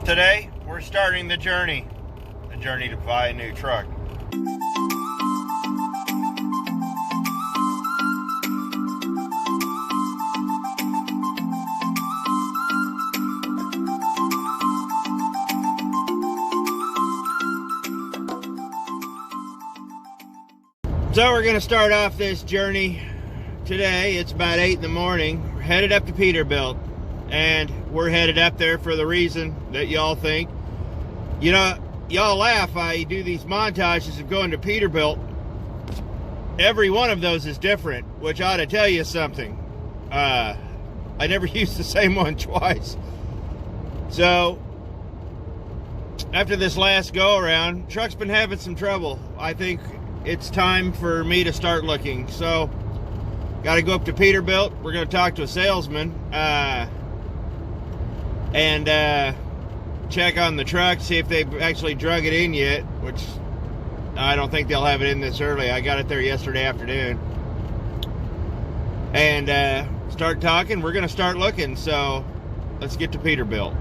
Today, we're starting the journey to buy a new truck. So we're going to start off this journey today. It's about 8 in the morning. We're headed up to Peterbilt. And we're headed up there for the reason that y'all think. You know, y'all laugh. I do these montages of going to Peterbilt. Every one of those is different, which ought to tell you something. I never used the same one twice. So, after this last go-around, truck's been having some trouble. I think it's time for me to start looking. So, got to go up to Peterbilt. We're going to talk to a salesman. And check on the truck, see if they've actually drug it in yet, which I don't think they'll have it in this early. I got it there yesterday afternoon. And start talking. We're going to start looking, so let's get to Peterbilt.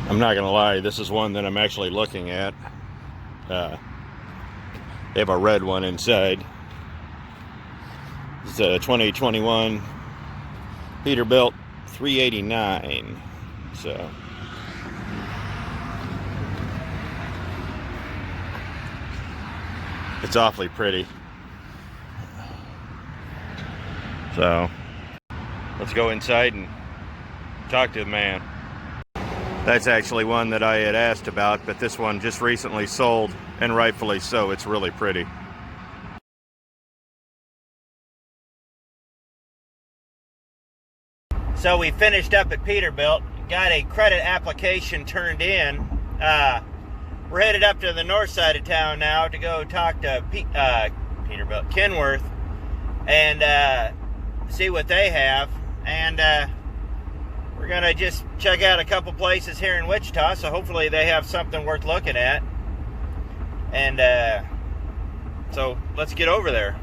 I'm not gonna lie, this is one that I'm actually looking at. They have a red one inside. It's a 2021 Peterbilt 389. So it's awfully pretty. So let's go inside and talk to the man. That's actually one that I had asked about, but this one just recently sold, and rightfully so. It's really pretty. So we finished up at Peterbilt, got a credit application turned in. We're headed up to the north side of town now to go talk to Peterbilt, Kenworth, and see what they have. And we're going to just check out a couple places here in Wichita, so hopefully they have something worth looking at. And so let's get over there.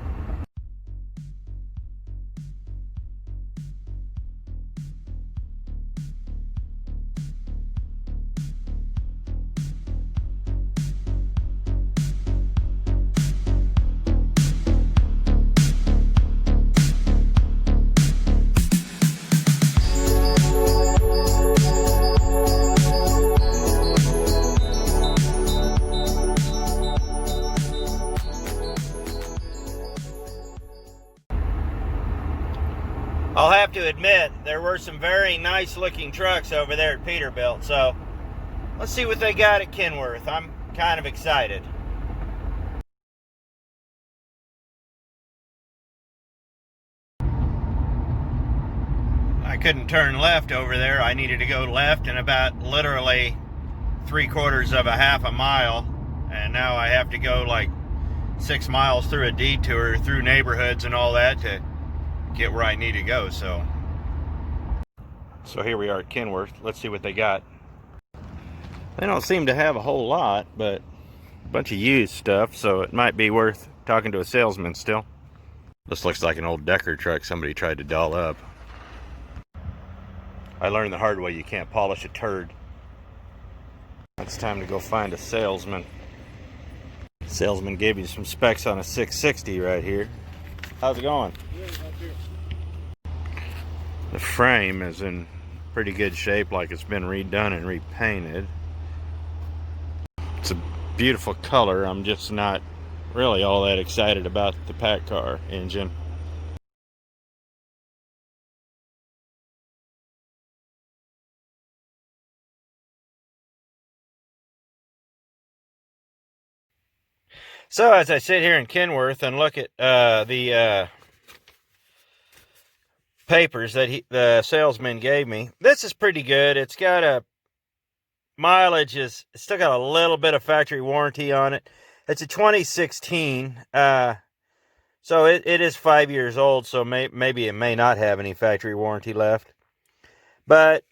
I'll have to admit, there were some very nice looking trucks over there at Peterbilt, so let's see what they got at Kenworth. I'm kind of excited. I couldn't turn left over there. I needed to go left in about literally 3/4 of a half a mile, and now I have to go like 6 miles through a detour through neighborhoods and all that to get where I need to go. So here we are at Kenworth. Let's see what they got. They don't seem to have a whole lot, but a bunch of used stuff, so it might be worth talking to a salesman still. This looks like an old Decker truck somebody tried to doll up. I learned the hard way you can't polish a turd. It's time to go find a salesman. Salesman gave you some specs on a 660 right here. How's it going? The frame is in pretty good shape, like it's been redone and repainted. It's a beautiful color. I'm just not really all that excited about the pack car engine. So as I sit here in Kenworth and look at the papers that the salesman gave me, this is pretty good. It's got a mileage, it's still got a little bit of factory warranty on it. It's a 2016. So it is 5 years old, so maybe it may not have any factory warranty left. But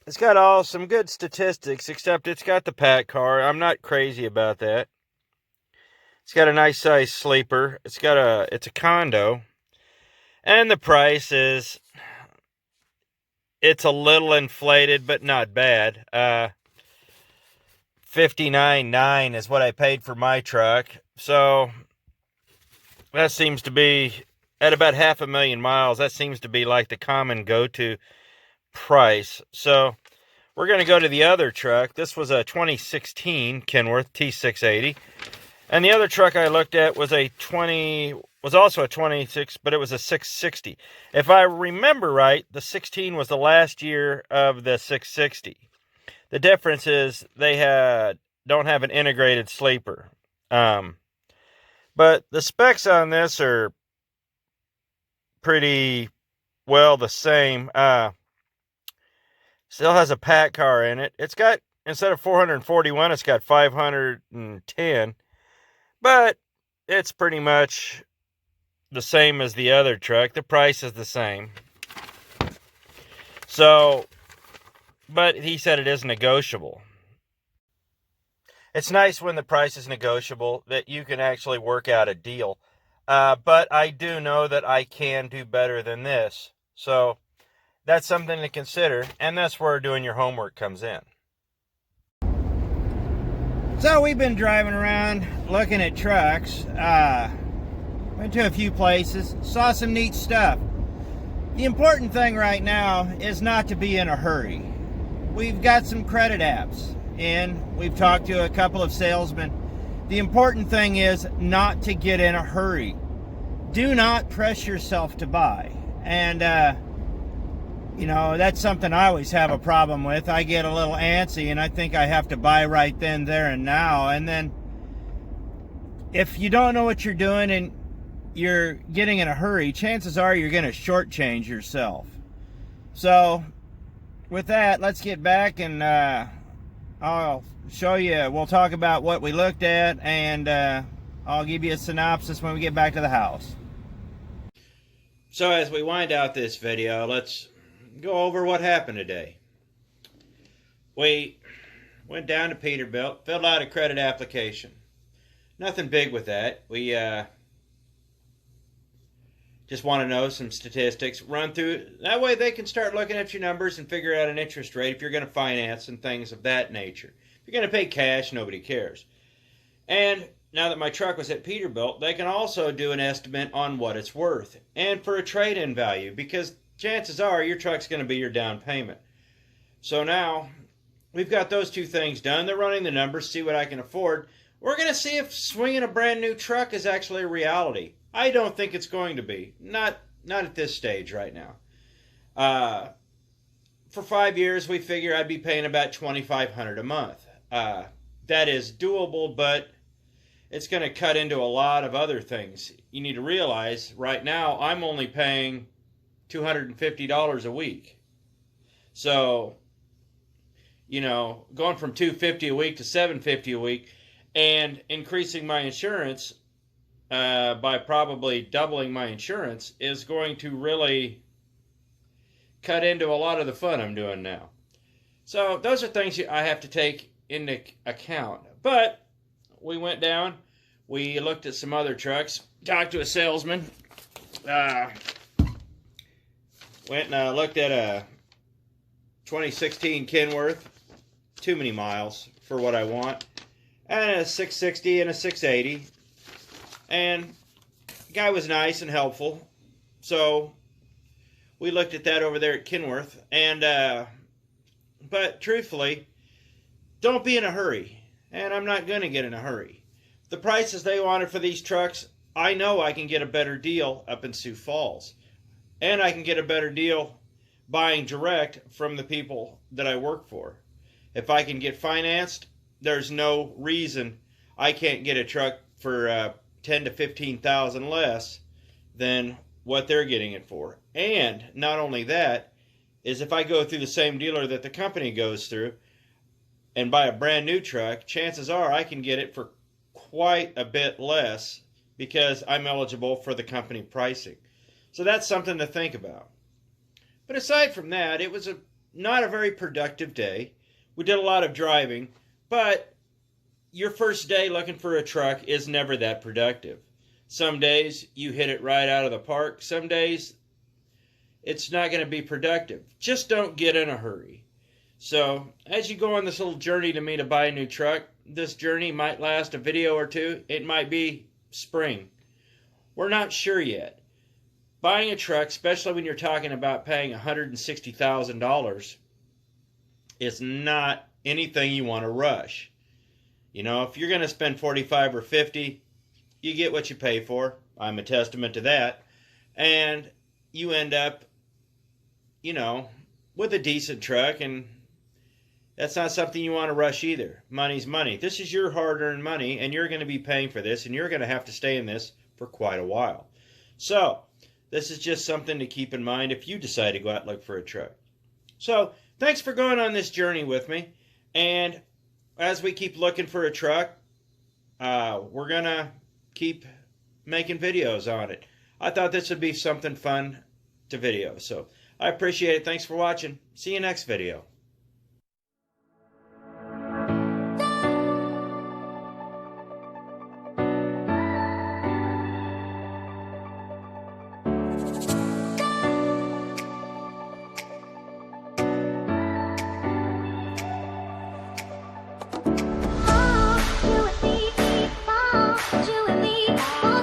it's got some good statistics, except it's got the pack car. I'm not crazy about that. It's got a nice size sleeper. It's a condo. And the price it's a little inflated, but not bad. $59,900 is what I paid for my truck. So that seems to be, at about 500,000 miles, that seems to be like the common go-to price. So we're going to go to the other truck. This was a 2016 Kenworth T680. And the other truck I looked at was also a 26, but it was a 660. If I remember right, the 16 was the last year of the 660. The difference is they don't have an integrated sleeper. But the specs on this are pretty well the same. Still has a pack car in it. It's got, instead of 441, it's got 510. But it's pretty much the same as the other truck. The price is the same. So, but he said it is negotiable. It's nice when the price is negotiable that you can actually work out a deal. But I do know that I can do better than this. So that's something to consider. And that's where doing your homework comes in. So we've been driving around looking at trucks. Went to a few places. Saw some neat stuff. The important thing right now is not to be in a hurry. We've got some credit apps in. We've talked to a couple of salesmen. The important thing is not to get in a hurry. Do not press yourself to buy. And, that's something I always have a problem with. I get a little antsy and I think I have to buy right then, there, and now. And then if you don't know what you're doing and you're getting in a hurry, chances are you're going to shortchange yourself. So with that, let's get back and I'll show you. We'll talk about what we looked at, and I'll give you a synopsis when we get back to the house. So as we wind out this video, let's go over what happened today. We went down to Peterbilt, filled out a credit application. Nothing big with that. We just want to know some statistics, run through. That way they can start looking at your numbers and figure out an interest rate if you're going to finance and things of that nature. If you're going to pay cash, nobody cares. And now that my truck was at Peterbilt, they can also do an estimate on what it's worth and for a trade-in value, because chances are your truck's going to be your down payment. So now we've got those two things done. They're running the numbers, see what I can afford. We're going to see if swinging a brand new truck is actually a reality. I don't think it's going to be. Not at this stage right now. For 5 years, we figure I'd be paying about $2,500 a month. That is doable, but it's going to cut into a lot of other things. You need to realize right now I'm only paying $250 a week. So, going from $250 a week to $750 a week and increasing my insurance by probably doubling my insurance is going to really cut into a lot of the fun I'm doing now. So those are things I have to take into account. But we went down, we looked at some other trucks, talked to a salesman, went and looked at a 2016 Kenworth, too many miles for what I want, and a 660 and a 680. And the guy was nice and helpful. So we looked at that over there at Kenworth. And but truthfully, don't be in a hurry. And I'm not going to get in a hurry. The prices they wanted for these trucks, I know I can get a better deal up in Sioux Falls. And I can get a better deal buying direct from the people that I work for. If I can get financed, there's no reason I can't get a truck for $10,000 to $15,000 less than what they're getting it for. And not only that, is if I go through the same dealer that the company goes through and buy a brand new truck, chances are I can get it for quite a bit less because I'm eligible for the company pricing. So that's something to think about. But aside from that, it was not a very productive day. We did a lot of driving, but your first day looking for a truck is never that productive. Some days you hit it right out of the park. Some days it's not going to be productive. Just don't get in a hurry. So as you go on this little journey to me to buy a new truck, this journey might last a video or two. It might be spring. We're not sure yet. Buying a truck, especially when you're talking about paying $160,000, is not anything you want to rush. You know, if you're going to spend 45 or 50, you get what you pay for. I'm a testament to that. And you end up, you know, with a decent truck, and that's not something you want to rush either. Money's money. This is your hard-earned money, and you're going to be paying for this, and you're going to have to stay in this for quite a while. So, this is just something to keep in mind if you decide to go out and look for a truck. So, thanks for going on this journey with me. And as we keep looking for a truck, we're going to keep making videos on it. I thought this would be something fun to video. So, I appreciate it. Thanks for watching. See you next video. You and me, fall, you and me, fall.